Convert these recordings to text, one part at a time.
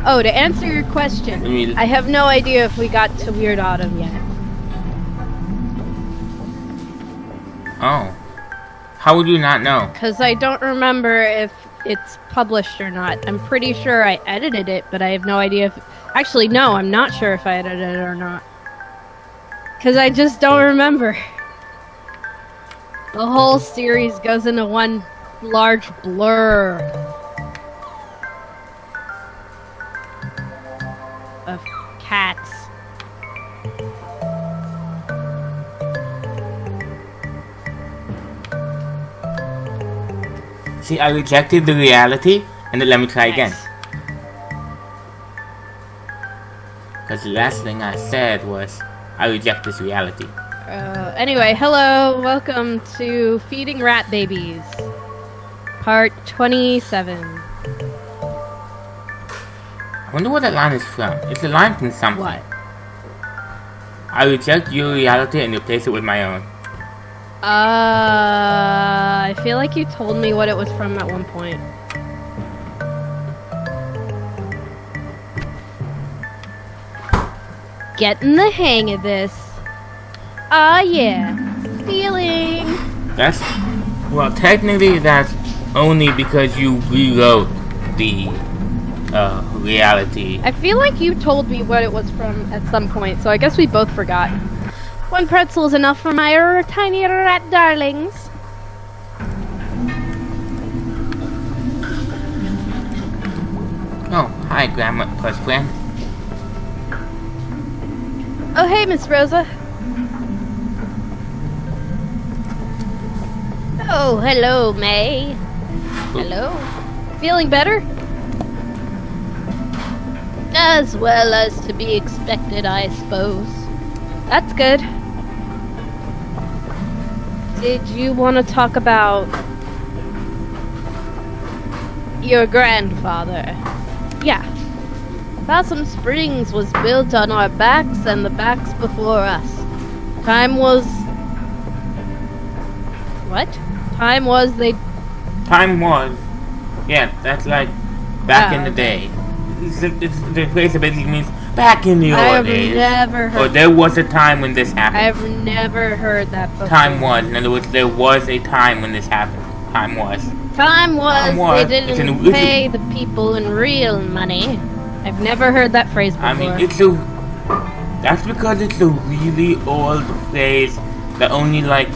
Oh, to answer your question, I have no idea if we got to Weird Autumn yet. Oh. How would you not know? Because I don't remember if it's published or not. I'm pretty sure I edited it, but I have no idea if... Actually, no, I'm not sure if I edited it or not. Because I just don't remember. The whole series goes into one large blur of cats. See, I rejected the reality, and then let me try again. Because the last thing I said was, I reject this reality. Anyway, hello, welcome to Feeding Rat Babies, part 27. I wonder what that line is from. It's a line from something. What? I reject your reality and replace it with my own. I feel like you told me what it was from at one point. Getting the hang of this. Ah, yeah. Stealing. That's... Well, technically that's only because you rewrote the reality. I feel like you told me what it was from at some point, so I guess we both forgot. One pretzel is enough for my tiny rat darlings. Oh, hi, Grandma plus friend. Oh, hey, Miss Rosa. Oh, hello, May. Hello. Feeling better? As well as to be expected, I suppose. That's good. Did you want to talk about your grandfather? Yeah. Possum Springs was built on our backs and the backs before us. Time was... What? Time was they... Time was... Yeah, that's like back in the day. It's the phrase that basically means back in the old days. I've never heard... Or there was a time when this happened. I've never heard that before. Time was. In other words, there was a time when this happened. Time was. Time was. They didn't pay the people in real money. I've never heard that phrase before. I mean, it's a... That's because it's a really old phrase that only, like,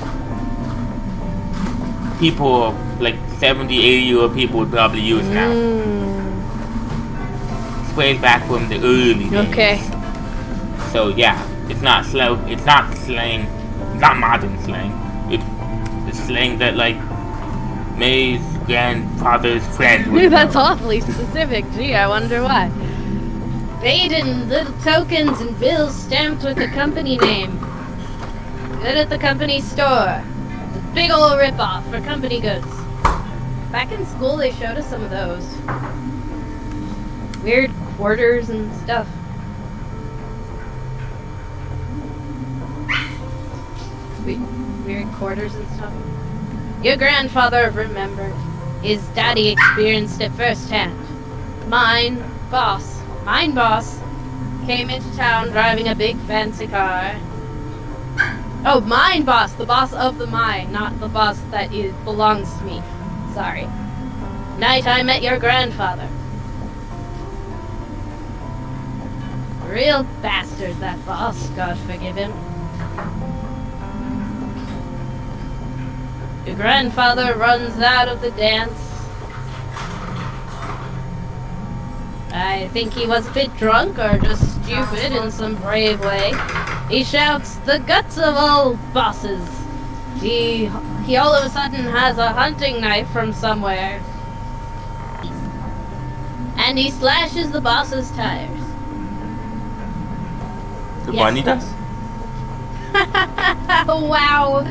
people, like, 70, 80-year-old people would probably use now. It's way back from the early days. Okay. So, yeah, it's not slow. It's not slang. It's not modern slang. It's slang that, like, May's grandfather's friend would That's know. awfully specific. Gee, I wonder why. Paid in little tokens and bills stamped with the company name. Good at the company store. It's a big ol' rip-off for company goods. Back in school, they showed us some of those. Weird quarters and stuff. Weird quarters and stuff. Your grandfather remembered. His daddy experienced it firsthand. Mine boss came into town driving a big fancy car. Oh, mine boss, the boss of the mine, not the boss that belongs to me. Sorry. Night I met your grandfather. Real bastard, that boss, God forgive him. Your grandfather runs out of the dance. I think he was a bit drunk or just stupid in some brave way. He shouts, "The guts of all bosses!" He all of a sudden has a hunting knife from somewhere. And he slashes the boss's tires. The bunny does? Wow.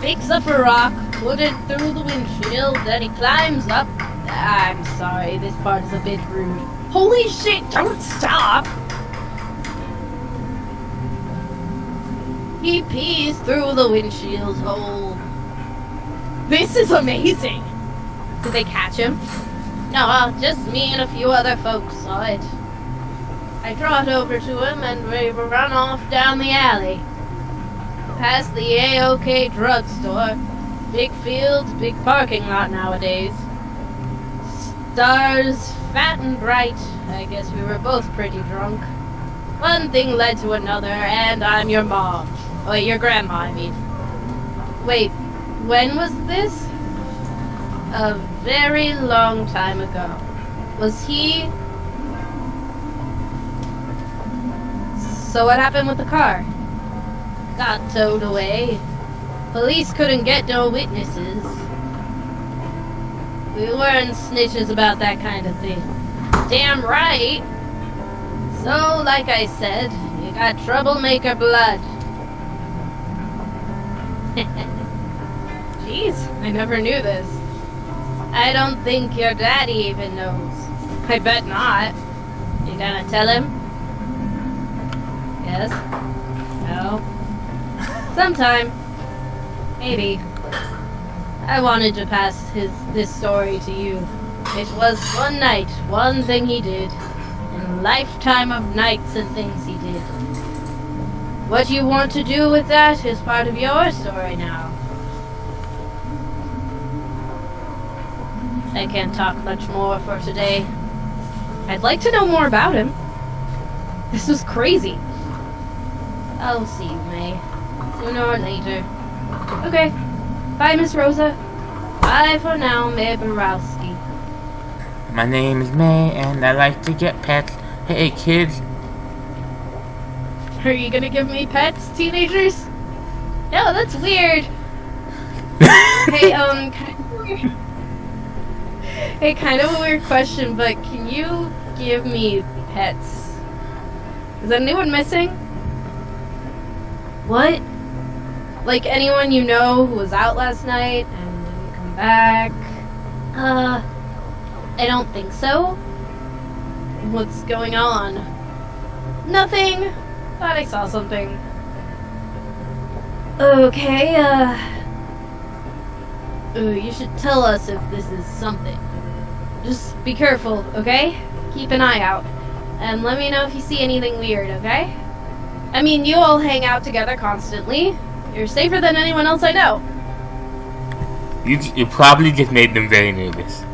Picks up a rock, put it through the windshield, then he climbs up. I'm sorry, this part is a bit rude. Holy shit, don't stop! He pees through the windshield hole. This is amazing! Did they catch him? No, just me and a few other folks saw it. I trot over to him and we run off down the alley. Past the A-OK drugstore. Big fields, big parking lot nowadays. Stars, fat and bright. I guess we were both pretty drunk. One thing led to another, and I'm your mom. Oh, wait, your grandma, I mean. Wait, when was this? A very long time ago. Was he... So what happened with the car? Got towed away. Police couldn't get no witnesses. We weren't snitches about that kind of thing. Damn right! So, like I said, you got troublemaker blood. Jeez, I never knew this. I don't think your daddy even knows. I bet not. You gonna tell him? Yes? No? Sometime. Maybe. I wanted to pass this story to you. It was one night, one thing he did, and a lifetime of nights and things he did. What you want to do with that is part of your story now. I can't talk much more for today. I'd like to know more about him. This was crazy. I'll see you, May. Sooner or later. Okay. Bye, Miss Rosa. Bye for now, May Borowski. My name is May, and I like to get pets. Hey, kids. Are you gonna give me pets, teenagers? No, that's weird. Hey, kind of weird. Hey, kind of a weird question, but can you give me pets? Is anyone missing? What? Like anyone you know who was out last night and didn't come back? I don't think so. What's going on? Nothing. Thought I saw something. Okay, you should tell us if this is something. Just be careful, okay? Keep an eye out. And let me know if you see anything weird, okay? I mean, you all hang out together constantly. You're safer than anyone else I know. You probably just made them very nervous.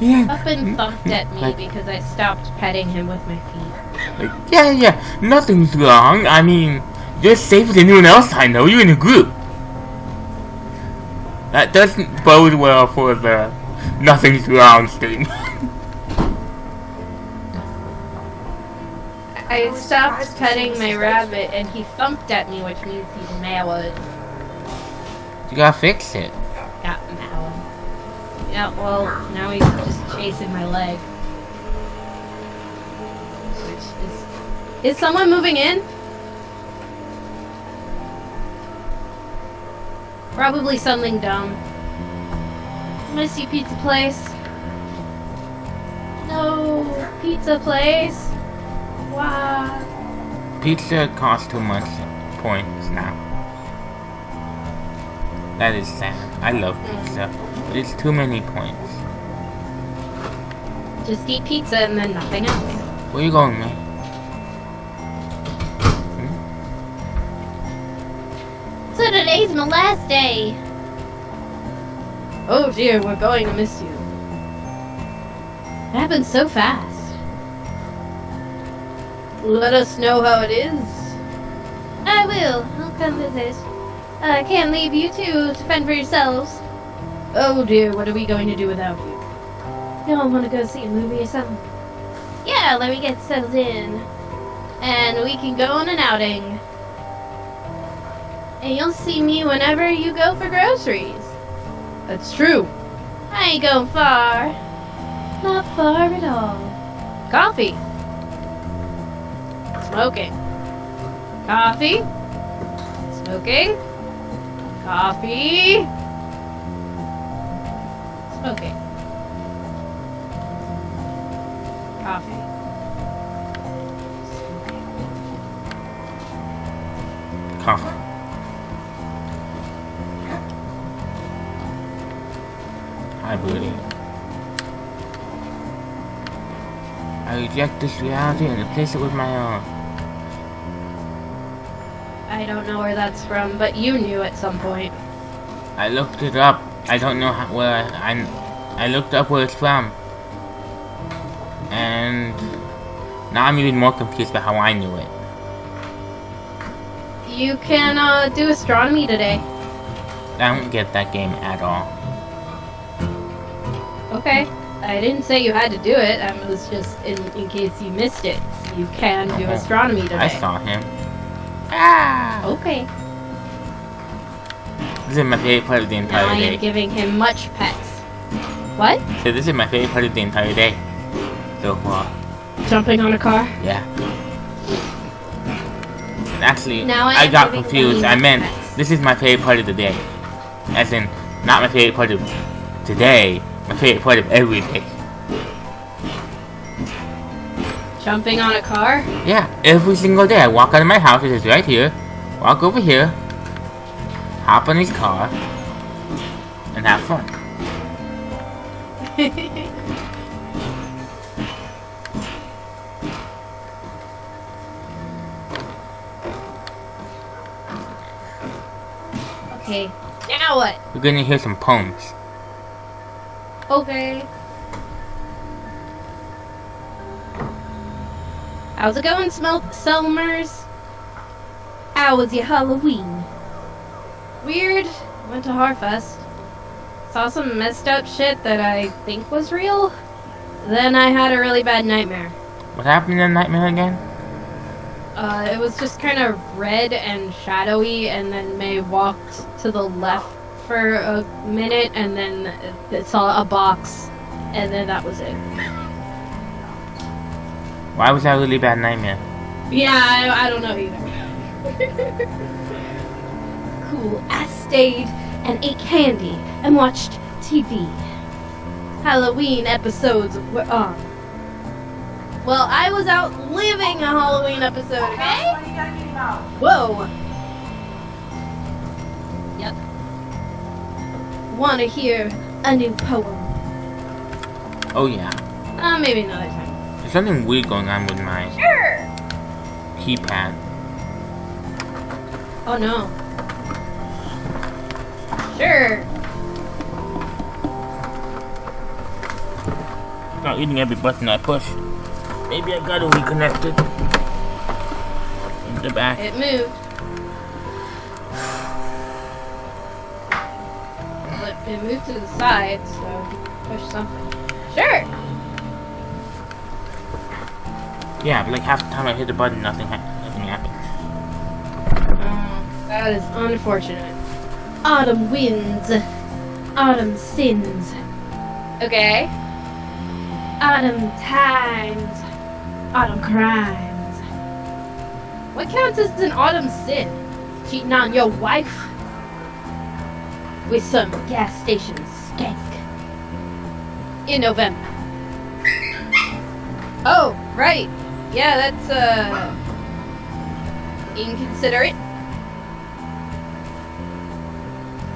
Yeah. Up and thumped at me because I stopped petting him with my feet. Yeah, nothing's wrong. I mean, you're safer than anyone else I know. You're in a group. That doesn't bode well for the nothing's wrong statement. I stopped petting my rabbit and he thumped at me, which means he's mad. You gotta fix it. Got mad. Yeah, well, now he's just chasing my leg. Which is someone moving in? Probably something dumb. Miss you, pizza place. No, pizza place. Wow. Pizza costs too much points now. That is sad. I love pizza, but it's too many points. Just eat pizza and then nothing else. Where you going, man? So today's my last day. Oh dear, we're going to miss you. It happened so fast. Let us know how it is. I will. I'll come visit. I can't leave you two to fend for yourselves. Oh dear, what are we going to do without you? Y'all want to go see a movie or something? Yeah, let me get settled in. And we can go on an outing. And you'll see me whenever you go for groceries. That's true. I ain't going far. Not far at all. Coffee. Smoking. Coffee. Smoking. Coffee. Smoking. Coffee. Smoking. Coffee. Hi, Booty. I reject this reality and replace it with my own. I don't know where that's from, but you knew at some point. I looked it up. I don't know where I looked up where it's from. And now I'm even more confused about how I knew it. You can do astronomy today. I don't get that game at all. Okay. I didn't say you had to do it. I was just in case you missed it. You can do astronomy today. I saw him. Ah! Okay. This is my favorite part of the entire Now I day. am giving him much pets. What? So this is my favorite part of the entire day. So far. Jumping on a car? Yeah. And actually, Now I am got giving confused. Amy I meant pets. this is my favorite part of the day. As in, not my favorite part of today. My favorite part of every day. Jumping on a car? Yeah, every single day I walk out of my house, it is right here, walk over here, hop on his car, and have fun. Okay, now what? We're gonna hear some poems. Okay. How's it going, Selmers? How was your Halloween? Weird. Went to Harfest. Saw some messed up shit that I think was real. Then I had a really bad nightmare. What happened in the nightmare again? It was just kind of red and shadowy, and then May walked to the left for a minute, and then it saw a box, and then that was it. Why was that a really bad nightmare? Yeah, I don't know either. Cool. I stayed and ate candy and watched TV. Halloween episodes were on. Well, I was out living a Halloween episode, okay? Whoa. Yep. Want to hear a new poem? Oh yeah. Maybe another time. There's something weird going on with my Sure. keypad. Oh no. Sure. Not hitting every button I push. Maybe I gotta reconnect it. In the back. It moved. But it moved to the side, so push something. Sure. Yeah, but like half the time I hit the button, nothing happens. That is unfortunate. Autumn winds. Autumn sins. Okay. Autumn times. Autumn crimes. What counts as an autumn sin? Cheating on your wife? With some gas station skank. In November. Oh, right. Yeah, that's, inconsiderate.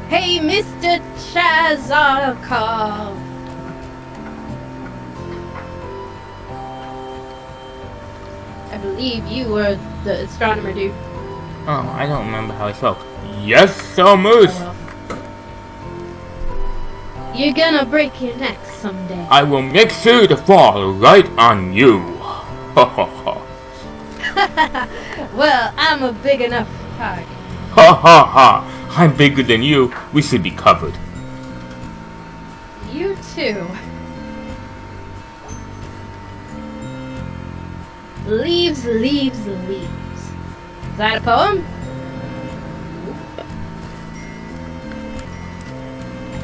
Hey, Mr. Chazarkov. I believe you were the astronomer dude. Oh, I don't remember how I spoke. Yes, so Moose! Oh, well. You're gonna break your neck someday. I will make sure to fall right on you. Ha ha ha. Well, I'm a big enough target. Ha ha ha. I'm bigger than you. We should be covered. You too. Leaves, leaves, leaves. Is that a poem?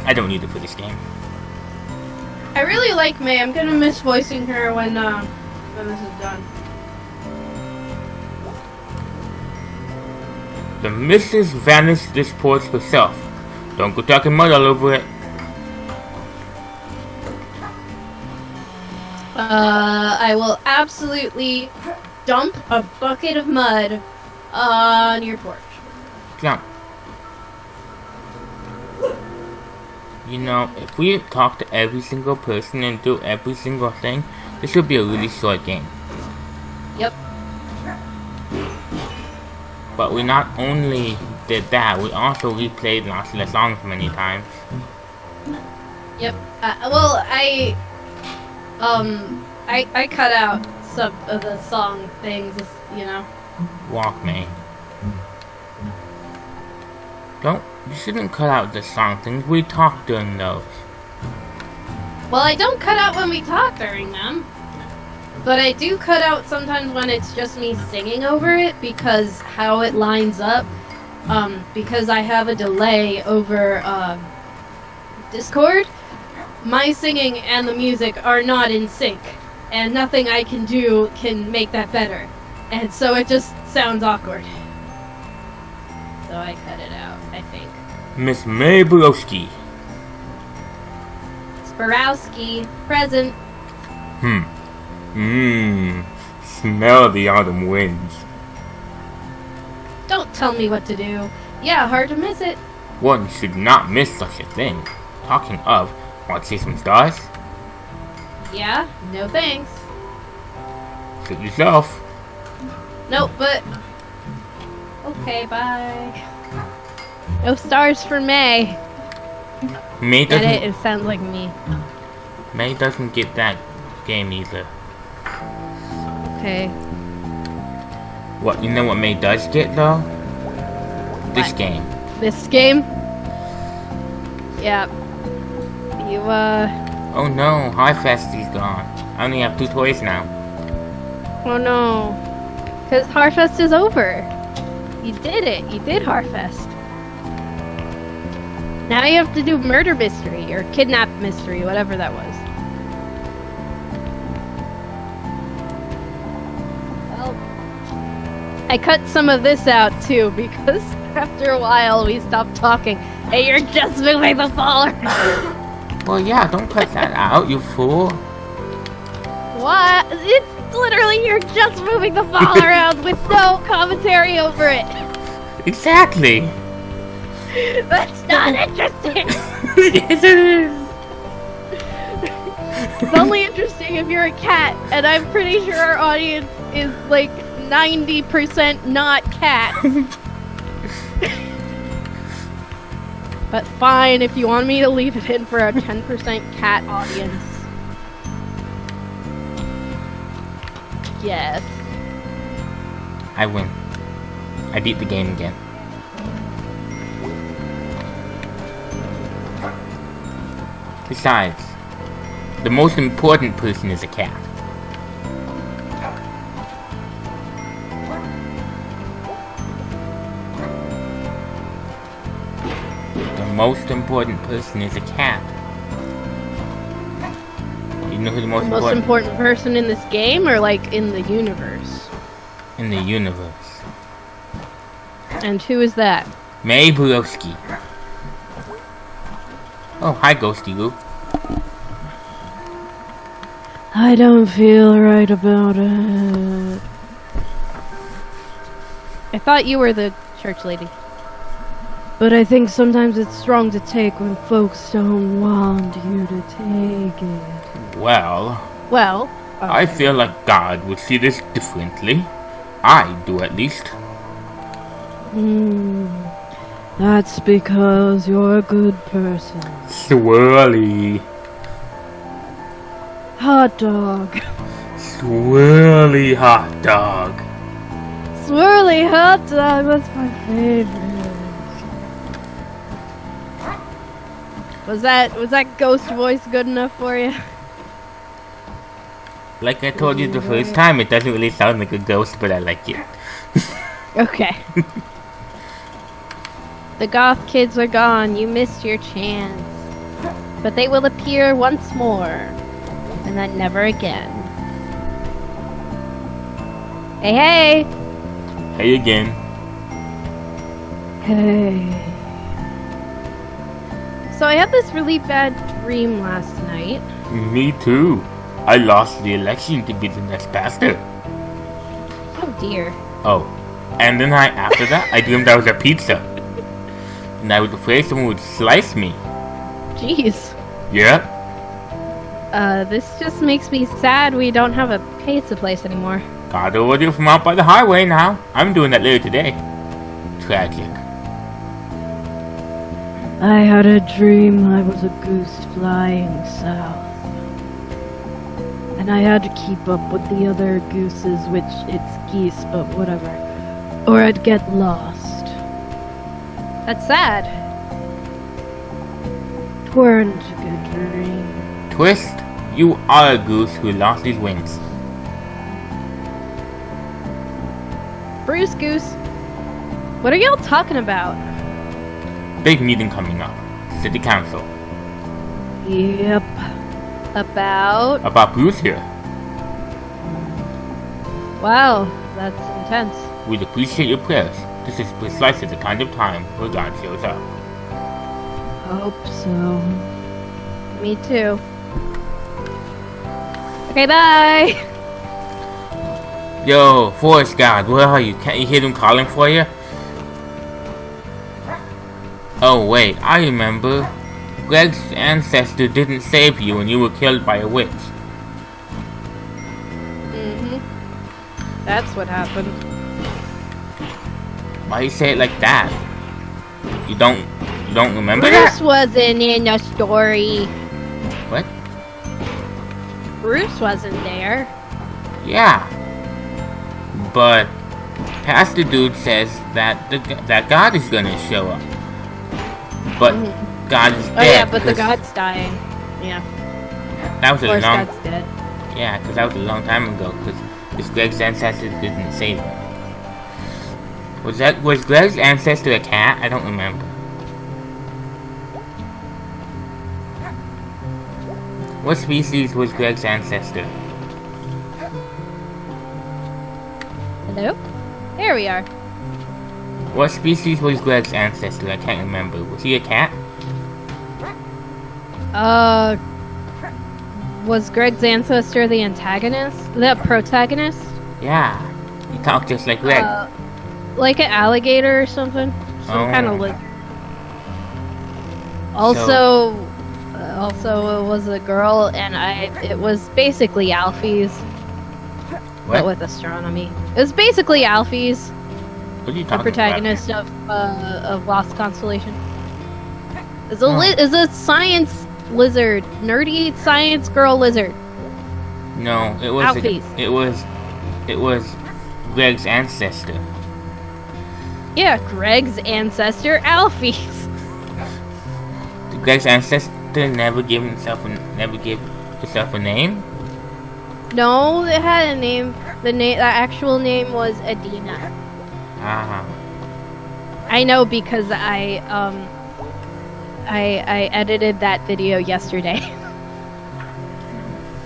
I don't need it for this game. I really like May. I'm gonna miss voicing her when this is done. The Mrs. Vanish disports herself. Don't go talking mud all over it. I will absolutely dump a bucket of mud on your porch. Jump. You know, if we talk to every single person and do every single thing, This should be a really short game. Yep. But we not only did that, we also replayed lots of the songs many times. Yep. Well, I cut out some of the song things, you know. Walk me. You shouldn't cut out the song things. We talk during those. Well, I don't cut out when we talk during them. But I do cut out sometimes when it's just me singing over it because how it lines up. Because I have a delay over Discord. My singing and the music are not in sync. And nothing I can do can make that better. And so it just sounds awkward. So I cut it out, I think. Miss May Borowski. Sparowski, present. Smell the autumn winds. Don't tell me what to do. Yeah, hard to miss it. One should not miss such a thing. Talking of, want to see some stars? Yeah, no thanks. Suit yourself. Nope, but... Okay, bye. No stars for May. May Get doesn't. it sounds like me. May doesn't get that game either. Okay. What you know? What May does get though? This What? game. This game? Yeah. You, Oh no, Harfesty's gone. I only have 2 toys now. Oh no. Because Harfest is over. You did it. You did Harfest. Now you have to do murder mystery, or kidnap mystery, whatever that was. Well, I cut some of this out too, because after a while we stopped talking. Hey, you're just moving the baller! Well, yeah, don't cut that out, you fool. What? It's literally you're just moving the ball around with no commentary over it. Exactly. That's not interesting. Yes, it is. It's only interesting if you're a cat, and I'm pretty sure our audience is like 90% not cat. But fine, if you want me to leave it in for a 10% cat audience. Yes. I win. I beat the game again. Besides, the most important person is a cat. The most important person is a cat. You know who the most important person in this game, or like in the universe? in the universe? And who is that? May Borowski. Oh, hi, Ghosty Lou. I don't feel right about it. I thought you were the church lady. But I think sometimes it's strong to take when folks don't want you to take it. Well, Well, I feel like God would see this differently. I do, at least. That's because you're a good person. Swirly. Hot dog. Swirly hot dog. Swirly hot dog, that's my favorite. Was that ghost voice good enough for you? Like I told you the first time, it doesn't really sound like a ghost, but I like it. Okay. The goth kids are gone. You missed your chance. But they will appear once more. And then never again. Hey, hey! Hey again. Hey. So I had this really bad dream last night. Me too. I lost the election to be the next pastor. Oh dear. Oh. And then after that, I dreamed I was a pizza. And I was afraid someone would slice me. Jeez. Yep. This just makes me sad we don't have a pizza place anymore. Gotta order from out by the highway now. I'm doing that later today. Tragic. I had a dream I was a goose flying south. And I had to keep up with the other gooses, which it's geese, but whatever. Or I'd get lost. That's sad. Weren't a good dream. Twist, you are a goose who lost his wings. Bruce Goose, what are y'all talking about? Big meeting coming up. City Council. Yep. About Bruce here. Wow, that's intense. We'd appreciate your prayers. This is precisely the kind of time where God shows up. Hope so. Me too. Okay, bye! Yo, Forest God, where are you? Can't you hear them calling for you? Oh wait, I remember. Greg's ancestor didn't save you when you were killed by a witch. That's what happened. Why you say it like that? You don't remember Bruce that? wasn't in the story. What? Bruce wasn't there. Yeah. But Pastor Dude says that that God is gonna show up. But God is dead. Oh yeah, but the God's dying. Yeah. That was a Forest long. God's dead. Yeah, because that was a long time ago. Because Greg's ancestor didn't save him. Was Greg's ancestor a cat? I don't remember. What species was Greg's ancestor? Hello? There we are. What species was Greg's ancestor? I can't remember. Was he a cat? Was Greg's ancestor the antagonist? The protagonist? Yeah. He talked just like Greg. Like an alligator or something? Some kind of lizard. Also, it was a girl, and it was basically Alfie's. What? But with astronomy. It was basically Alfie's. What are you The talking protagonist of Lost Constellation. Is a science lizard. Nerdy science girl lizard. about? No, it was Alfie's. it was Greg's ancestor. Yeah, Greg's ancestor, Alfie's. Did Greg's ancestor never give herself a name? No, it had a name. The actual name was Adina. Ah. I know because I edited that video yesterday.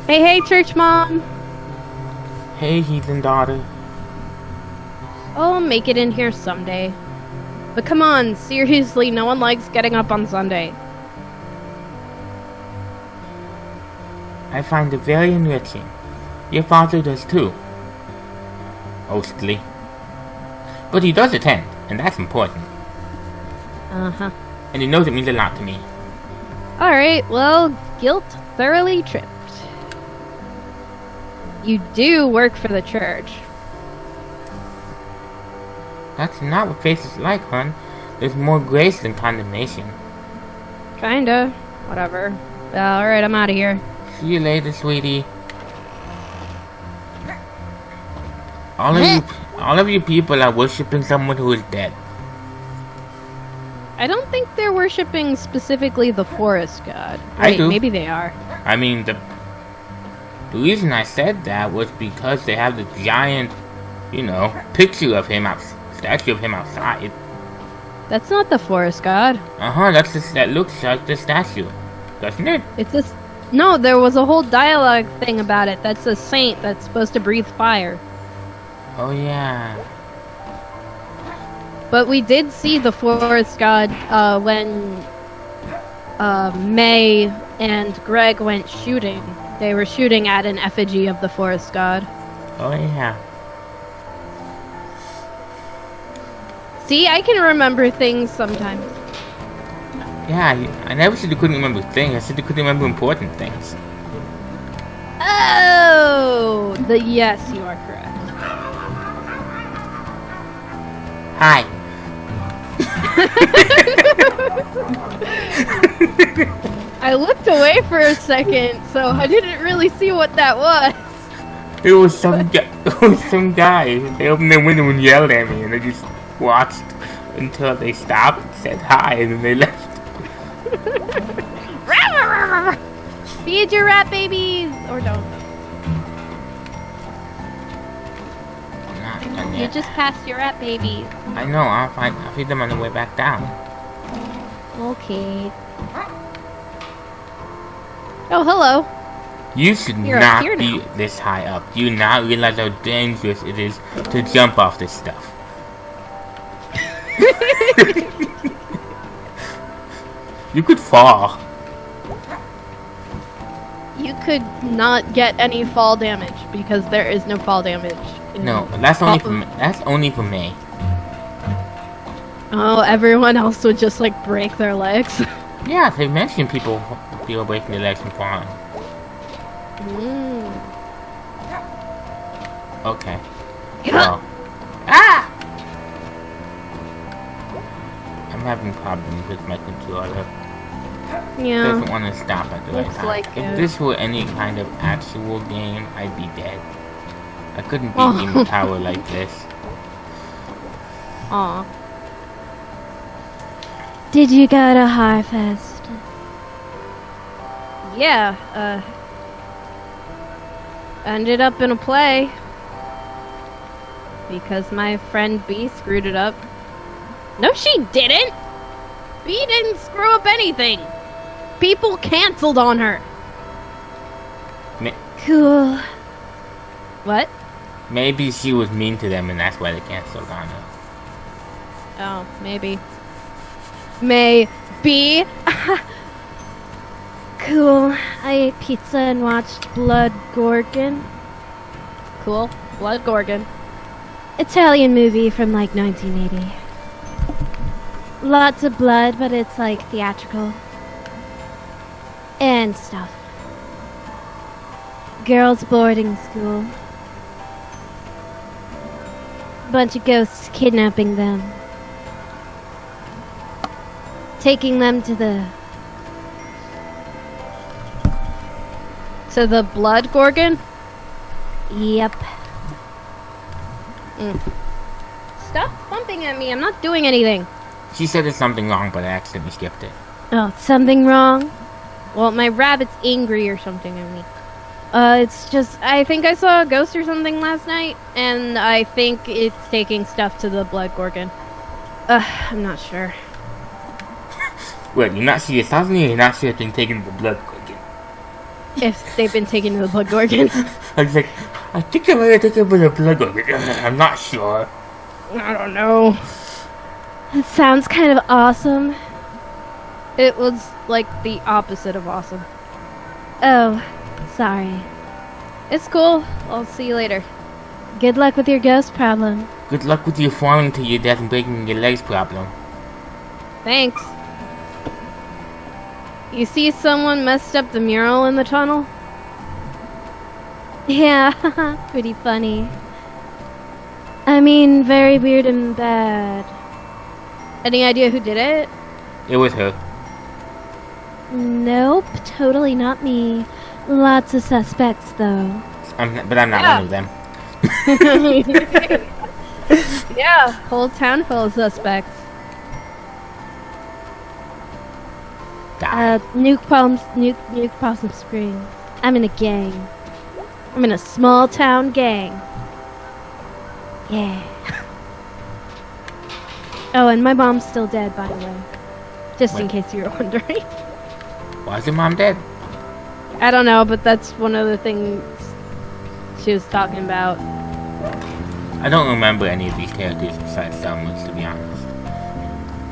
Hey, church mom. Hey, heathen daughter. I'll make it in here someday. But come on, seriously, no one likes getting up on Sunday. I find it very enriching. Your father does too. Mostly. But he does attend, and that's important. Uh-huh. And he knows it means a lot to me. Alright, well, guilt thoroughly tripped. You do work for the church. That's not what faith is like, hon. There's more grace than condemnation. Kinda. Whatever. Alright, I'm out of here. See you later, sweetie. All of you people are worshipping someone who is dead. I don't think they're worshipping specifically the forest god. I do. Maybe they are. I mean, the reason I said that was because they have the giant, picture of him statue of him outside. That's not the forest god. That looks like the statue, doesn't it? It's this. No, there was a whole dialogue thing about it. That's a saint that's supposed to breathe fire. Oh yeah. But we did see the forest god when May and Greg went shooting. They were shooting at an effigy of the forest god. Oh yeah. See, I can remember things sometimes. Yeah, I never said you couldn't remember things. I said you couldn't remember important things. Yes, you are correct. Hi. I looked away for a second, so I didn't really see what that was. It was some guy. It was some guy. They opened their window and yelled at me, and I just watched until they stopped, said hi, and then they left. Feed your rat babies, or don't. I'm not done You yet. just passed your rat babies. I know. I'll feed them on the way back down. Okay. Oh, hello. You should You're up not here be now. this high up. Do you not realize how dangerous it is to jump off this stuff? You could fall. You could not get any fall damage because there is no fall damage. No, that's only for me. That's only for me. Oh, everyone else would just like break their legs. Yeah, they mentioned people breaking their legs and falling. Okay. Well. Ah! I'm having problems with my controller. It Yeah. doesn't want to stop at the right Looks time. like If it. this were any kind of actual game, I'd be dead. I couldn't beat Oh. Demon Power like this. Aw. Did you go to Harfest? Yeah, ended up in a play. Because my friend B screwed it up. No, she didn't! B didn't screw up anything! People canceled on her! Cool. What? Maybe she was mean to them and that's why they canceled on her. Oh, maybe. Maybe. Cool. I ate pizza and watched Blood Gorgon. Cool. Blood Gorgon. Italian movie from like 1980. Lots of blood, but it's like theatrical. And stuff. Girls' boarding school. Bunch of ghosts kidnapping them. Taking them to the... So the Blood Gorgon? Yep. Stop bumping at me, I'm not doing anything. She said there's something wrong, but I accidentally skipped it. Oh, something wrong? Well, my rabbit's angry or something at me. It's just, I think I saw a ghost or something last night, and I think it's taking stuff to the Blood Gorgon. I'm not sure. Wait, you're not sure you're not sure it's been taken to the blood gorgon. If they've been taken to the Blood Gorgon. I was like, I think I might have taken to the blood gorgon. I'm not sure. I don't know. It sounds kind of awesome. It was like the opposite of awesome. Oh, sorry. It's cool. I'll see you later. Good luck with your ghost problem. Good luck with your falling to your death and breaking your legs problem. Thanks. You see someone messed up the mural in the tunnel? Yeah, pretty funny. I mean, very weird and bad. Any idea who did it? It was her. Nope, totally not me. Lots of suspects, though. But I'm not one of them. Yeah, whole town full of suspects. Die. Nuke Possum Springs. I'm in a gang. I'm in a small town gang. Yeah. Oh, and my mom's still dead, by the way. Just in Wait. case you were wondering. Why is your mom dead? I don't know, but that's one of the things she was talking about. I don't remember any of these characters besides Selma's, to be honest.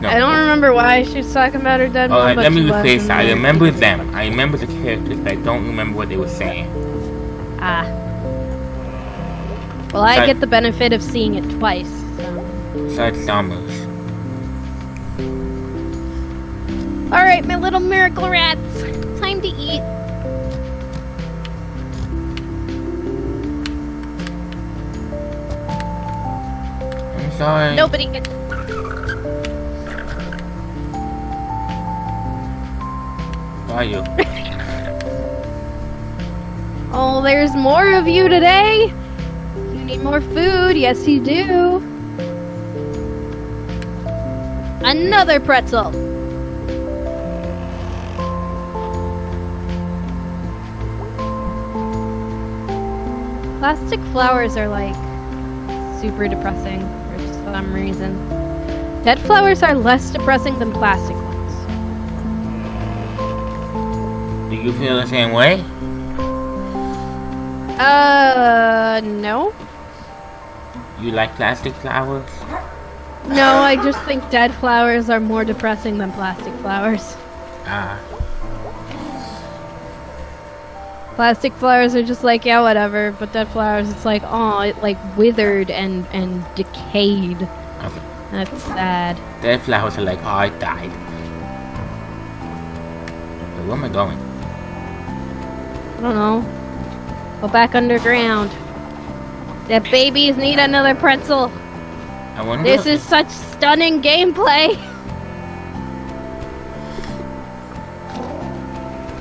No. I don't remember why she was talking about her dead mom, Alright, but let me she was rephrase in that. I the remember TV. them. I remember the characters, but I don't remember what they were saying. Ah. Well, I But- get the benefit of seeing it twice. So. Besides Selma's. Alright, my little miracle rats. Time to eat. sorry. Nobody can. Who are you? Oh, there's more of you today. You need more food. Yes, you do. Another pretzel. Plastic flowers are like super depressing for some reason. Dead flowers are less depressing than plastic ones. Do you feel the same way? No. You like plastic flowers? No, I just think dead flowers are more depressing than plastic flowers. Ah. Plastic flowers are just like, yeah, whatever. But dead flowers, it's like, oh, it like withered and decayed. Okay. That's sad. Dead flowers are like, oh, I died. So where am I going? I don't know. Go back underground. The babies need another pretzel. I wonder. This is such stunning gameplay.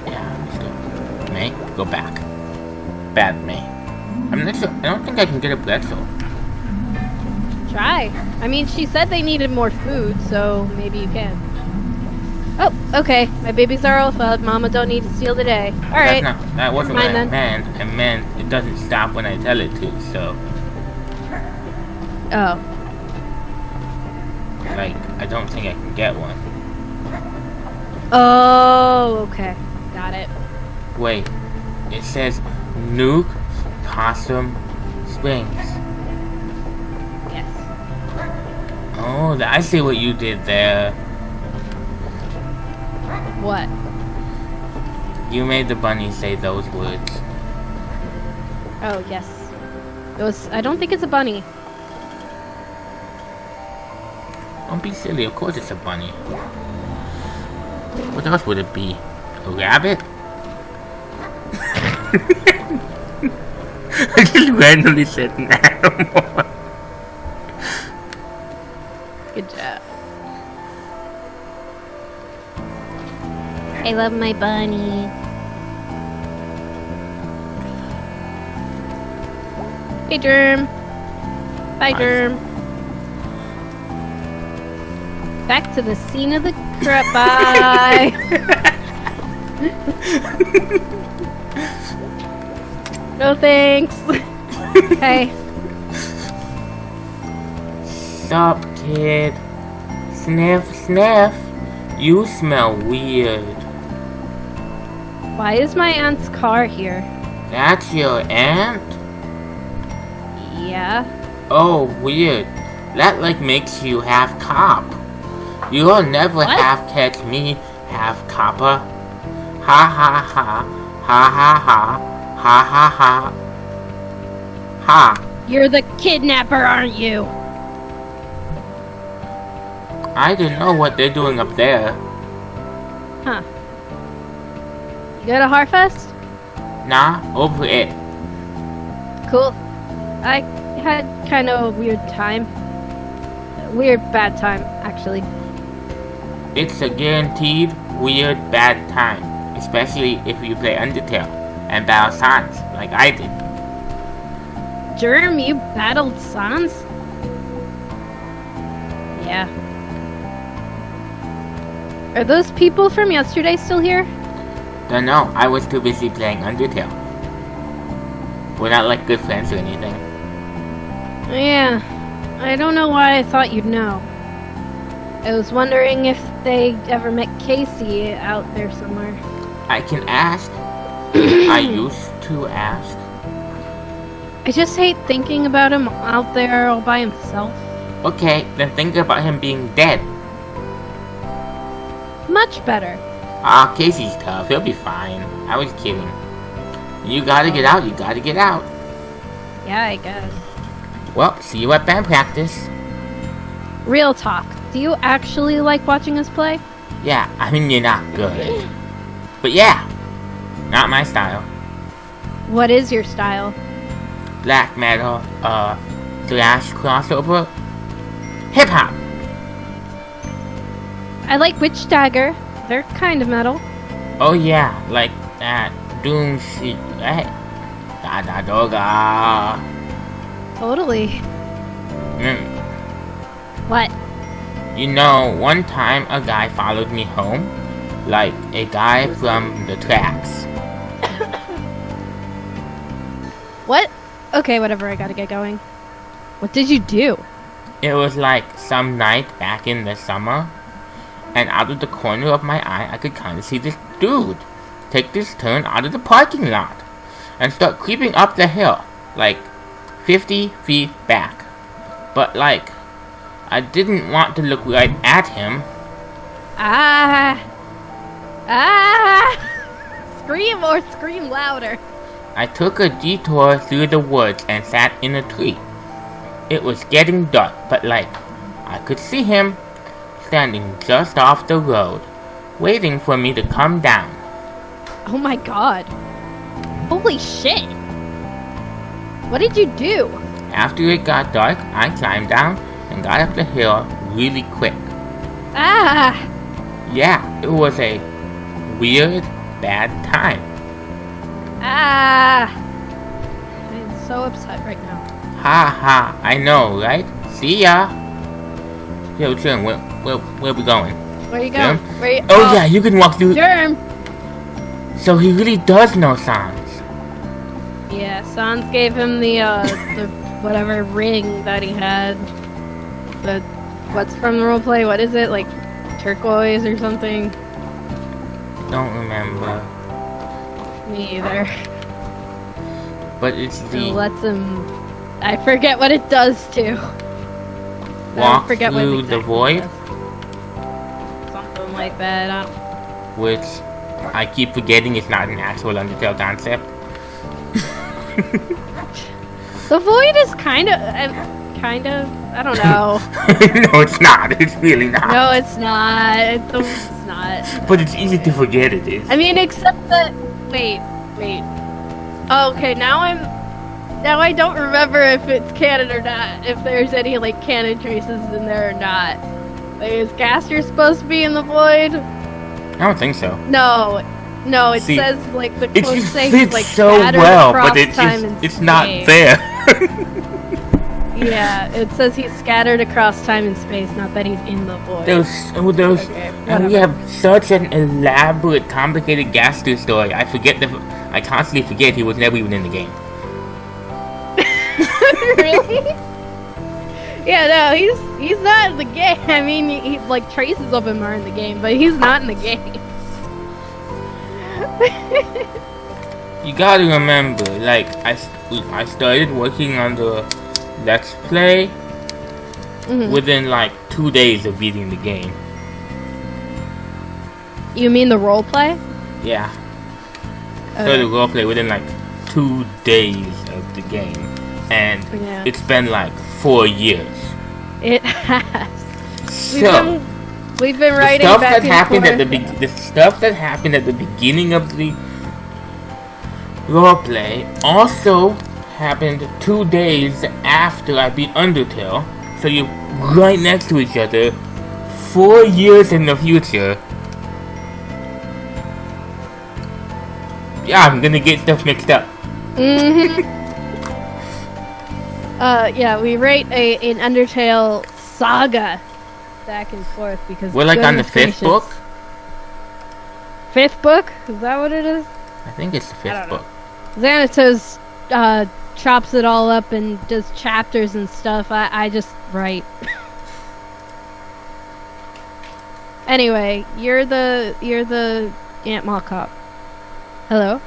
Yeah, let's go. May, go back. Bad May. I'm not sure. I don't think I can get a pretzel. Try. I mean, she said they needed more food, so maybe you can. Oh, okay. My babies are all fed. Mama don't need to steal the day. All right. That wasn't what Never I mind meant. I meant it doesn't stop when I tell it to. So, Oh. like, I don't think I can get one. Oh, okay. Got it. Wait, it says Nuke Possum Springs. Yes. Oh, I see what you did there. What? You made the bunny say those words. Oh, yes. It was. I don't think it's a bunny. Don't be silly, of course it's a bunny. What else would it be? A rabbit? I just randomly said an animal. Good job. I love my bunny. Hey, Germ. Bye, Germ. Back to the scene of the crap. Bye. No thanks. Okay. Stop, kid. Sniff, sniff. You smell weird. Why is my aunt's car here? That's your aunt? Yeah. Oh, weird. That like makes you half cop. You'll never What? half catch me half copper. Ha ha ha. Ha ha ha. Ha ha ha. Ha. You're the kidnapper, aren't you? I don't know what they're doing up there. Huh. You go to Harfest? Nah, over it. Cool. I had kind of a weird time. Weird bad time, actually. It's a guaranteed weird bad time. Especially if you play Undertale and battle Sans like I did. Germ, you battled Sans? Yeah. Are those people from yesterday still here? Don't know, I was too busy playing Undertale. We're not like good friends or anything. Yeah. I don't know why I thought you'd know. I was wondering if they ever met Casey out there somewhere. I can ask. I used to ask. I just hate thinking about him out there all by himself. Okay, then think about him being dead. Much better. Ah, Casey's tough. He'll be fine. I was kidding. You gotta get out. You gotta get out. Yeah, I guess. Well, see you at band practice. Real talk. Do you actually like watching us play? Yeah, I mean you're not good. But yeah, not my style. What is your style? Black metal, thrash crossover. Hip hop. I like Witch Dagger. They're kind of metal. Oh yeah, like that Doom shit, right? Da da doga. Totally. Mm. What? You know, one time a guy followed me home, like a guy from the tracks. What? Okay, whatever, I gotta get going. What did you do? It was like some night back in the summer, and out of the corner of my eye, I could kind of see this dude take this turn out of the parking lot and start creeping up the hill, like 50 feet back. But like, I didn't want to look right at him. Ah! Scream or scream louder. I took a detour through the woods and sat in a tree. It was getting dark, but like, I could see him standing just off the road, waiting for me to come down. Oh my god. Holy shit. What did you do? After it got dark, I climbed down and got up the hill really quick. Ah! Yeah, it was a weird, bad time. Ah! I'm so upset right now. Ha ha, I know, right? See ya! Yo, Germ, where we going? Where you going? Germ? Where you? Oh yeah, you can walk through. Germ! So he really does know Sans. Yeah, Sans gave him the whatever ring that he had. The, what's from the roleplay? What is it? Like, turquoise or something? Don't remember. Me either. But it's It the lets him... I forget what it does too. walk I forget what through it the exactly void, does. Something like that. I don't... which I keep forgetting is not an actual Undertale concept. The void is kind of, I don't know. No, it's not. It's really not. No, it's not. It's not. But it's easy to forget it is. I mean, except that. Wait. Oh, okay, now I don't remember if it's canon or not. If there's any like canon traces in there or not. Like, is Gaster supposed to be in the void? I don't think so. No. It See, says like the It quote just says fits like so scattered well, across but time and it's not space. there. Yeah, it says he's scattered across time and space, not that he's in the void. Those, Okay, and we whatever. have such an elaborate, complicated Gaster story. I constantly forget he was never even in the game. Really? Yeah, no, he's not in the game. I mean, he like traces of him are in the game, but he's not in the game. You gotta remember, like, I started working on the Let's Play within like 2 days of beating the game. You mean the role play? Yeah. Okay. Started roleplay within like 2 days of the game. And Yeah. it's been like 4 years. It has. So, We've been the writing stuff back that happened and at forth. the stuff that happened at the beginning of the roleplay also happened 2 days after I beat Undertale. So you're right next to each other, 4 years in the future. Yeah, I'm gonna get stuff mixed up. Yeah, we write an Undertale saga back and forth because We're like on the goodness 5th gracious. book. 5th book? Is that what it is? I think it's the 5th book. Xanatos chops it all up and does chapters and stuff. I just write. Anyway, you're the Aunt Mall cop. Hello?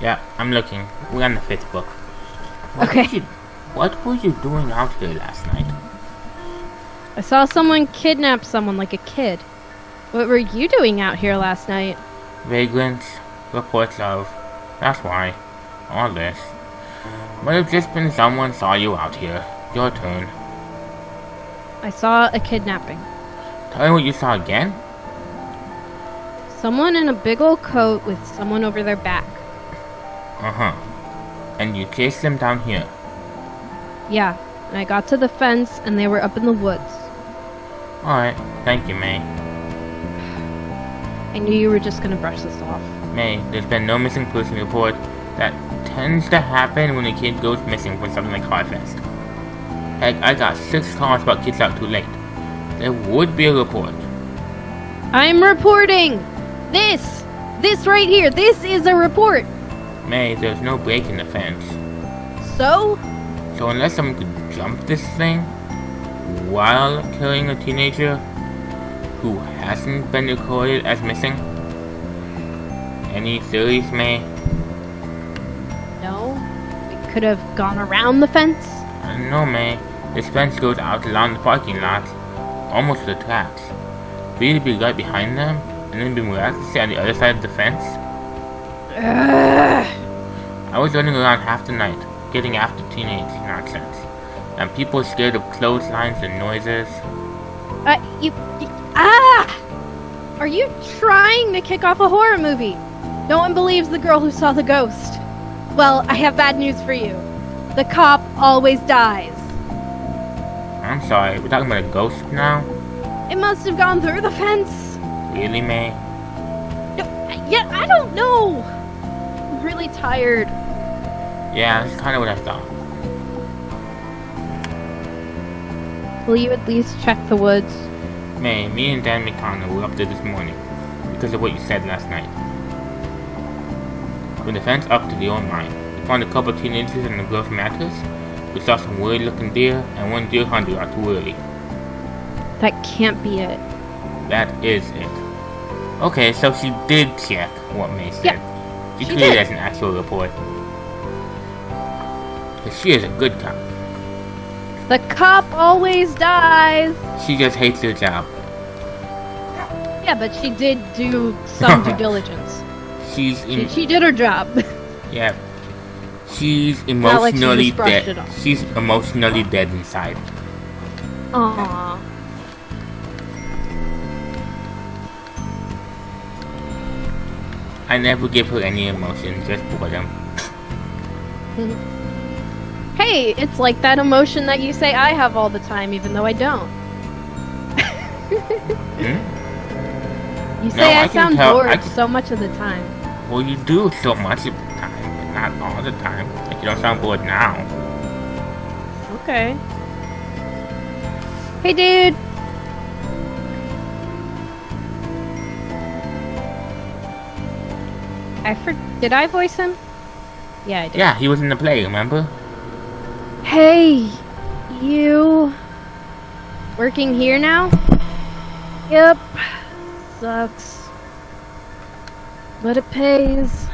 Yeah, I'm looking. We're on the 5th book. Okay. What were you doing out here last night? I saw someone kidnap someone like a kid. What were you doing out here last night? Vagrants, reports of. That's why. All this. Might have just been someone saw you out here. Your turn. I saw a kidnapping. Tell me what you saw again? Someone in a big old coat with someone over their back. Uh-huh. And you chased them down here. Yeah, and I got to the fence and they were up in the woods. Alright, thank you, May. I knew you were just gonna brush this off. May, there's been no missing person report. That tends to happen when a kid goes missing from something like Harfest. Heck, I got 6 calls about kids out too late. There would be a report. I'm reporting! This! This right here! This is a report! May, there's no break in the fence. So? So unless someone could jump this thing while killing a teenager who hasn't been recorded as missing? Any theories, May? No. We could have gone around the fence? I don't know, May. This fence goes out along the parking lot, almost to the tracks. For you to be right behind them, and then be miraculously on the other side of the fence? I was running around half the night, getting after teenage nonsense. And people are scared of clotheslines and noises. Are you trying to kick off a horror movie? No one believes the girl who saw the ghost. Well, I have bad news for you. The cop always dies. I'm sorry, we're talking about a ghost now? It must have gone through the fence. Really, May? Yeah, I don't know. I'm really tired. Yeah, that's kind of what I thought. Will you at least check the woods? May, me and Dan McConnell were up there this morning because of what you said last night. With the fence up to the old mine, we found a couple of teenagers in the girl's mattress. We saw some weird-looking deer and one deer hunter out too early. That can't be it. That is it. Okay, so she did check what May said. Yeah, She she treated it did. as an actual report. But she is a good cop. The cop always dies. She just hates her job. Yeah, but she did do some due diligence. She did her job. Yeah. She's Not like she emotionally just brushed dead. it off. She's emotionally dead inside. Aww. I never give her any emotion, just boredom. Hey, it's like that emotion that you say I have all the time, even though I don't. You say I I can sound tell- bored I can- so much of the time. Well, you do so much of the time, but not all the time. Like, you don't sound bored now. Okay. Hey, dude. Did I voice him? Yeah, I did. Yeah, he was in the play, remember? Hey, you. Working here now? Yep. Sucks. But it pays.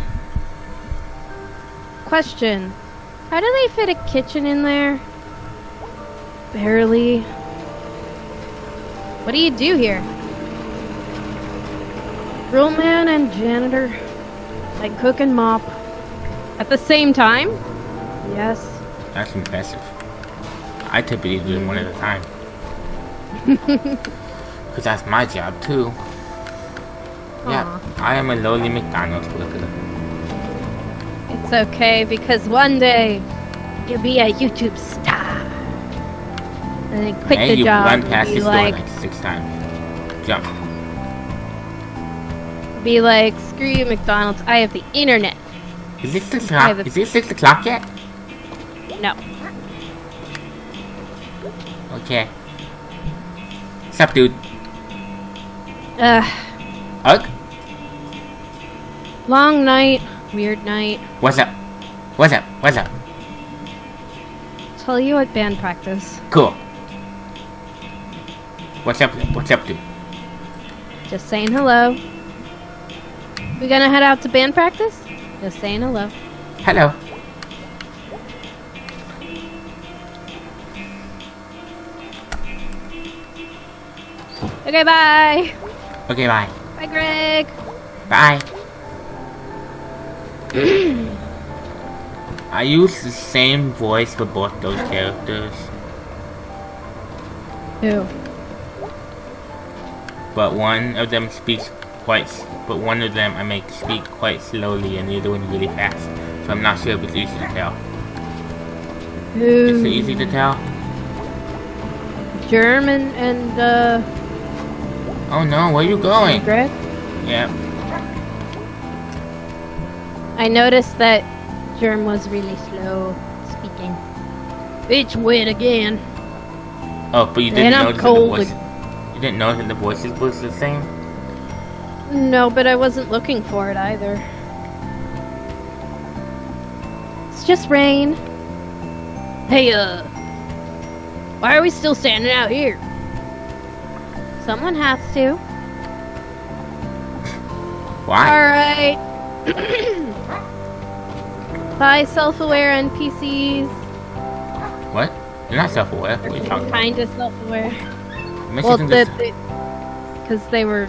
Question. How do they fit a kitchen in there? Barely. What do you do here? Grill man and janitor. I cook and mop. At the same time? Yes. That's impressive. I typically do them one at a time. Because that's my job, too. Yeah, Aw. I am a lowly McDonald's worker. It's okay, because one day you'll be a YouTube star. And then quit Hey, the you job run and past be this door like, like 6 times. Jump. screw you, McDonald's. I have the internet. Is this 6 I o'clock? have a- Is it 6 o'clock yet? No. Okay. What's up, dude? Ugh? Long night, weird night. What's up? What's up? What's up? Tell you at band practice. Cool. What's up? What's up, dude? Just saying hello. We gonna head out to band practice? Just saying hello. Hello. Okay, bye. Okay, bye. Bye, Greg. Bye. I use the same voice for both those characters, Who? but one of them speaks but one of them I make speak quite slowly and the other one really fast. So I'm not sure if it's easy to tell. Is it Who? easy to tell? German and Oh no, where are you going? Greg? Yep. I noticed that Germ was really slow speaking. It's wet again. Oh, but you didn't And I'm notice cold. that the voice. You didn't notice that the voices was the same. No, but I wasn't looking for it either. It's just rain. Hey, why are we still standing out here? Someone has to. Why? Alright. Bye, self-aware NPCs. What? You're not self-aware. What are you talking about? Kinda self-aware. Makes Well, you think this- because they were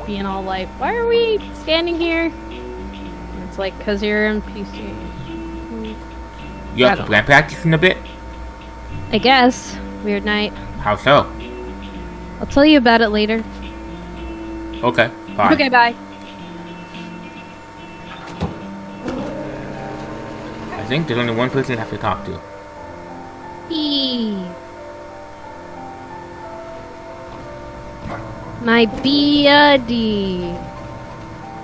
being all like, why are we standing here? And it's like, because you're NPC. you I have don't- been practicing a bit? I guess. Weird night. How so? I'll tell you about it later. Okay, bye. Okay, bye. I think there's only one person I have to talk to. Eve. My buddy.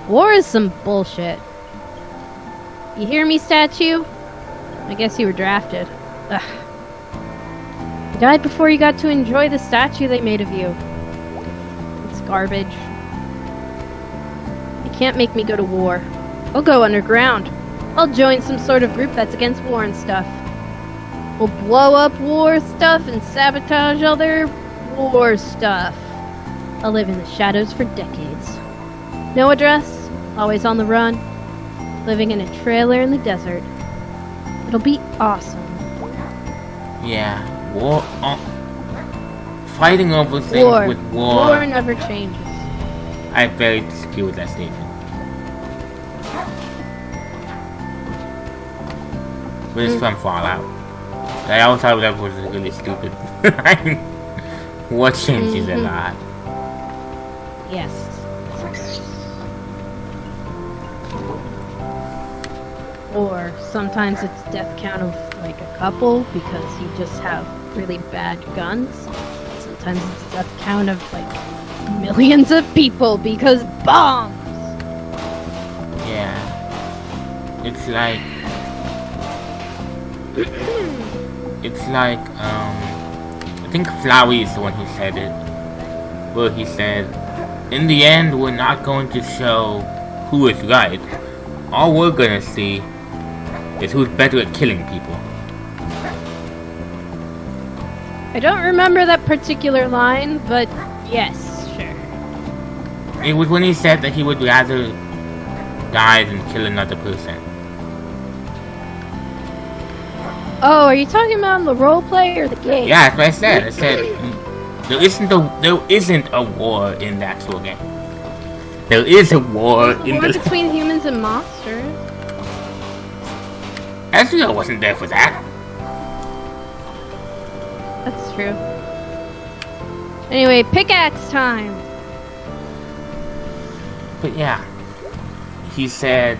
War is some bullshit. You hear me, statue? I guess you were drafted. Ugh. You died before you got to enjoy the statue they made of you. It's garbage. You can't make me go to war. I'll go underground. I'll join some sort of group that's against war and stuff. We'll blow up war stuff and sabotage other war stuff. I'll live in the shadows for decades. No address, always on the run, living in a trailer in the desert. It'll be awesome. Yeah, war. Fighting over things War. with war. War never changes. I very disagree with that statement. But it's from Fallout. I always thought that was really stupid. What changes a lot? Yes. Or sometimes it's death count of like a couple because you just have really bad guns. Sometimes it's death count of like millions of people because bombs. Yeah. It's like I think Flowey is the one who said it. Where he said, in the end, we're not going to show who is right. All we're gonna see is who's better at killing people. I don't remember that particular line, but yes, sure. It was when he said that he would rather die than kill another person. Oh, are you talking about in the roleplay or the game? Yeah, that's what I said. I said there isn't a war in the actual game. There is a war There's a in war the. between humans and monsters. Ezreal wasn't there for that. That's true. Anyway, pickaxe time. But yeah, he said.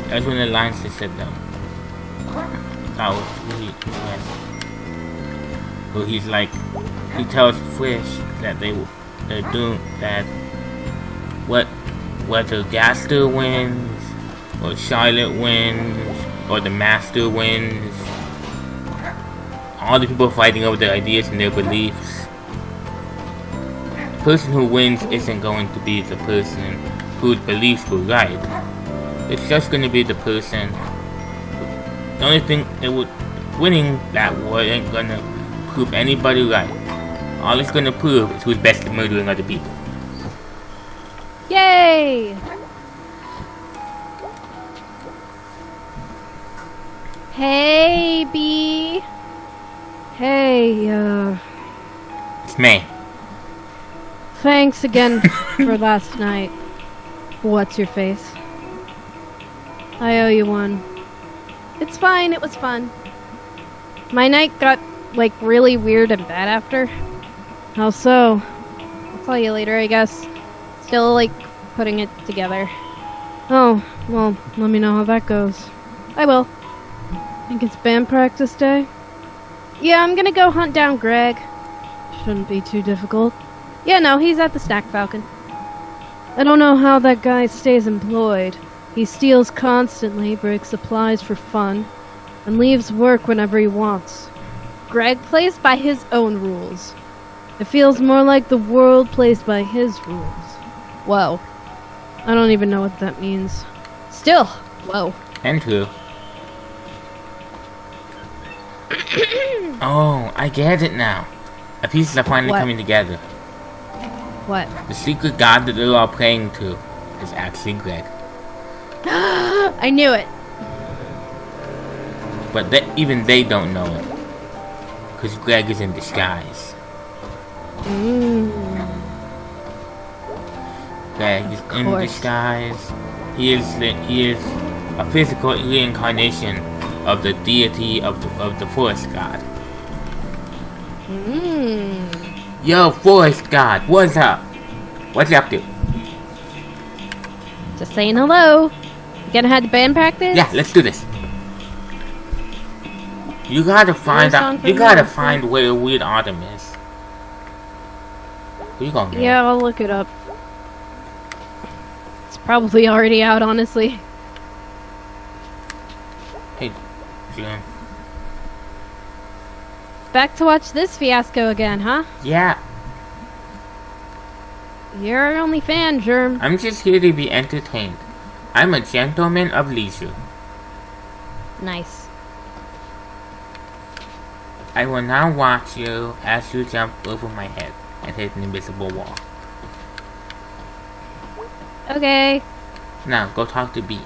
That was one of the lines that said that. That was really yes. Well, he's like, he tells Frisch that they're doomed. That whether Gaster wins or Charlotte wins or the Master wins, all the people fighting over their ideas and their beliefs. The person who wins isn't going to be the person whose beliefs were right. It's just going to be the person. The only thing winning that war ain't gonna prove anybody right. All it's gonna prove is who's best at murdering other people. Yay! Hey, B. Hey, It's May. thanks again for last night. What's your face? I owe you one. It's fine, it was fun. My night got, like, really weird and bad after. How so? I'll tell you later, I guess. Still, like, putting it together. Oh, well, let me know how that goes. I will. Think it's band practice day? Yeah, I'm gonna go hunt down Greg. Shouldn't be too difficult. Yeah, no, he's at the Snack Falcon. I don't know how that guy stays employed. He steals constantly, breaks supplies for fun, and leaves work whenever he wants. Greg plays by his own rules. It feels more like the world plays by his rules. Whoa. I don't even know what that means. Still, whoa. And true. Oh, I get it now. The pieces are finally What? coming together. What? The secret god that they're all praying to is actually Greg. I knew it. But even they don't know it. Because Greg is in disguise. Greg is in course. disguise. He is a physical reincarnation of the deity of the forest god. Yo, forest god, what's up? What's you up to? Just saying hello. You gonna have the band practice? Yeah, let's do this. You gotta find song out. for You me, gotta Alfred? find where Weird Autumn is. Who you gonna get? Yeah, I'll look it up. It's probably already out, honestly. Hey, Jim. Back to watch this fiasco again, huh? Yeah, You're our only fan, Germ. I'm just here to be entertained. I'm a gentleman of leisure. Nice. I will now watch you as you jump over my head and hit an invisible wall. Okay. Now, go talk to B.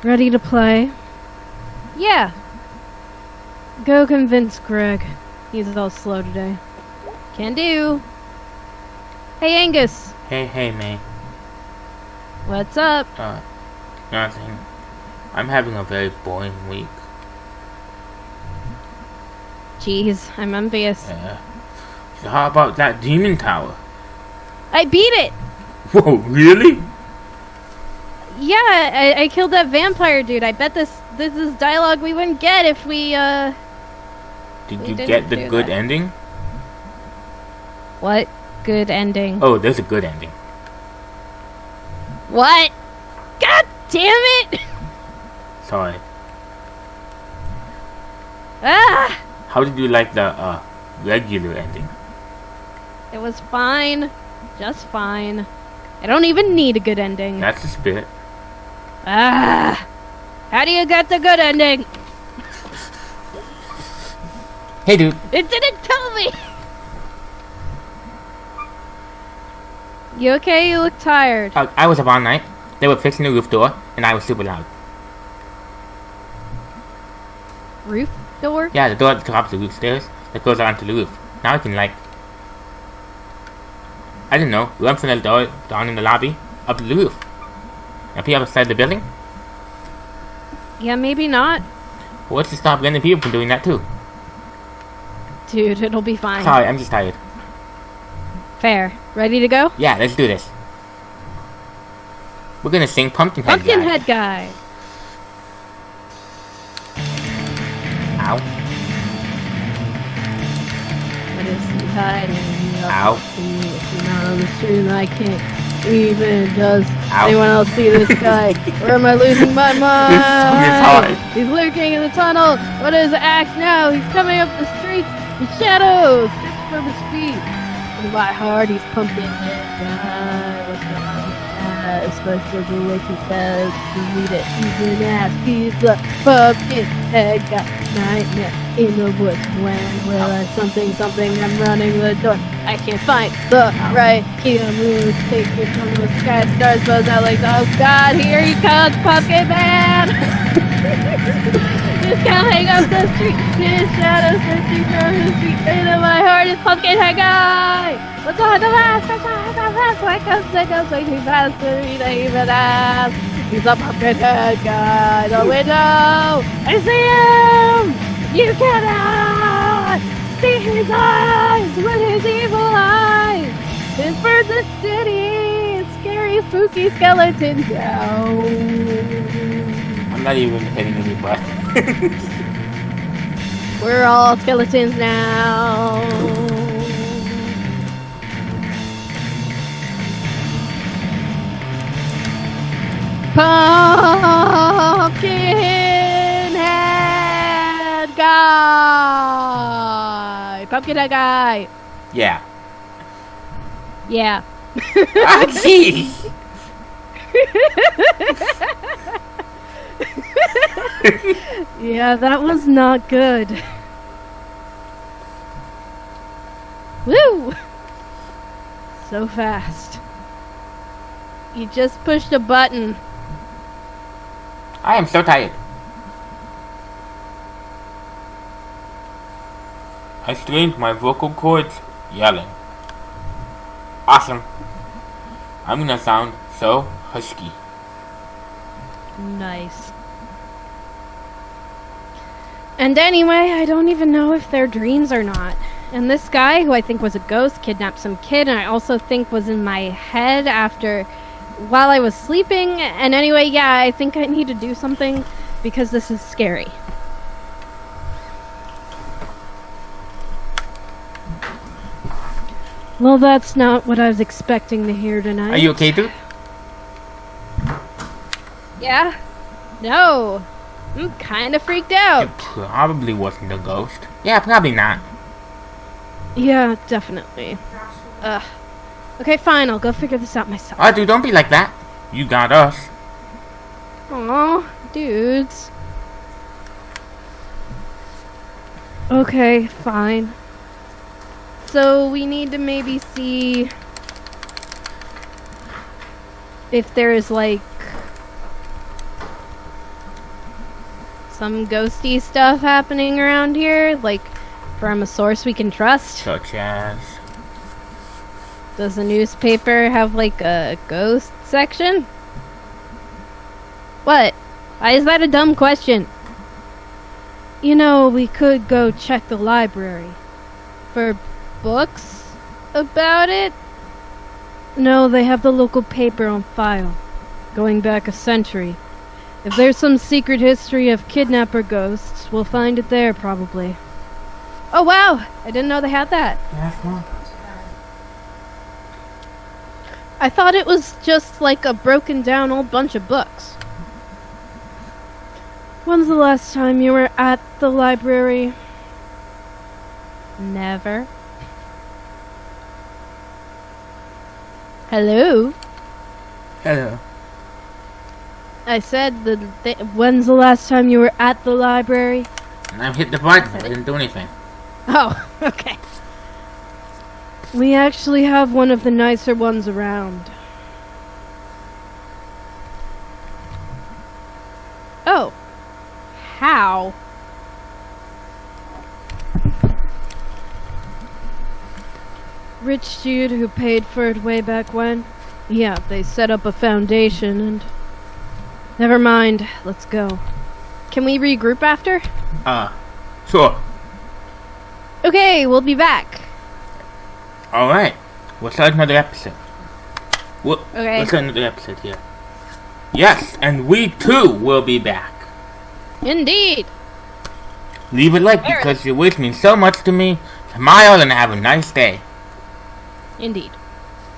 Ready to play? Yeah. Go convince Greg. He's all slow today. Can do. Hey, Angus. Hey, May. What's up? Nothing. I'm having a very boring week. Jeez, I'm envious. So how about that demon tower? I beat it! Whoa, really? Yeah, I killed that vampire dude. I bet this is dialogue we wouldn't get if we, Did We you didn't get the do good that. ending? What? Good ending. Oh, there's a good ending. What? God damn it! Sorry. Ah! How did you like the regular ending? It was fine. Just fine. I don't even need a good ending. That's the spirit. Ah! How do you get the good ending? Hey, dude. It didn't tell me! You okay? You look tired. I was up all night. They were fixing the roof door, and I was super loud. Roof door? Yeah, the door at the top of the roof stairs that goes onto the roof. Now I can, like, I don't know, run from the door down in the lobby up to the roof. And people outside the building? Yeah, maybe not. What's to stop random people from doing that too? Dude, it'll be fine. Sorry, I'm just tired. Fair. Ready to go? Yeah, let's do this. We're gonna sing Pumpkinhead Guy. Pumpkinhead guy. Ow. What is he hiding? Ow. If you're not on the stream, I can't even. Does Ow. anyone else see this guy? Or am I losing my mind? It's hard. He's lurking in the tunnel. What is the act now? He's coming up the streets in shadows. Just from his feet. In my heart, he's Pumpkinhead guy. What's going on with that? Especially the way he says to read it. He's an ass. He's the Pumpkinhead guy. Nightmare in the woods. When will I something? I'm running the door. I can't find the right key to move. Take it from the sky. Stars buzz out like, oh god, here he comes, Pumpkin Man! Just counting up the street. His shadow searching from his feet. Into my heart is Pumpkinhead guy! What's on the last? Why comes way too fast to read even ask? He's a Pumpkinhead guy. The window! I see him! You cannot see his eyes with his evil eyes. His birds of city, scary, spooky skeleton down. I'm not even hitting any buttons. We're all skeletons now. Pumpkinhead guy. Pumpkinhead guy. Yeah. Yeah. Ah, jeez. Yeah, that was not good. Woo! So fast. You just pushed a button. I am so tired. I strained my vocal cords yelling. Awesome. I'm gonna sound so husky. Nice. And anyway, I don't even know if they're dreams or not. And this guy, who I think was a ghost, kidnapped some kid, and I also think was in my head while I was sleeping. And anyway, yeah, I think I need to do something because this is scary. Well, that's not what I was expecting to hear tonight. Are you okay, dude? Yeah? No. I'm kind of freaked out. It probably wasn't a ghost. Yeah, probably not. Yeah, definitely. Ugh. Okay, fine. I'll go figure this out myself. Oh, dude, don't be like that. You got us. Aw, dudes. Okay, fine. So we need to maybe see if there's like some ghosty stuff happening around here, like from a source we can trust. Such as... Does the newspaper have like a ghost section? What? Why is that a dumb question? You know, we could go check the library for books about it. No, they have the local paper on file, going back a century. If there's some secret history of kidnapper ghosts, we'll find it there, probably. Oh, wow! I didn't know they had that. I thought it was just like a broken down old bunch of books. When's the last time you were at the library? Never. Hello? Hello. I said, when's the last time you were at the library? And I've hit the button. I didn't do anything. Oh, okay. We actually have one of the nicer ones around. Oh. How? Rich dude who paid for it way back when? Yeah, they set up a foundation and... Never mind, let's go. Can we regroup after? Sure. Okay, we'll be back. Alright. We'll start another episode. Okay. We'll start another episode here. Yes, and we too will be back. Indeed. Leave a like because your wish means so much to me. Smile and have a nice day. Indeed.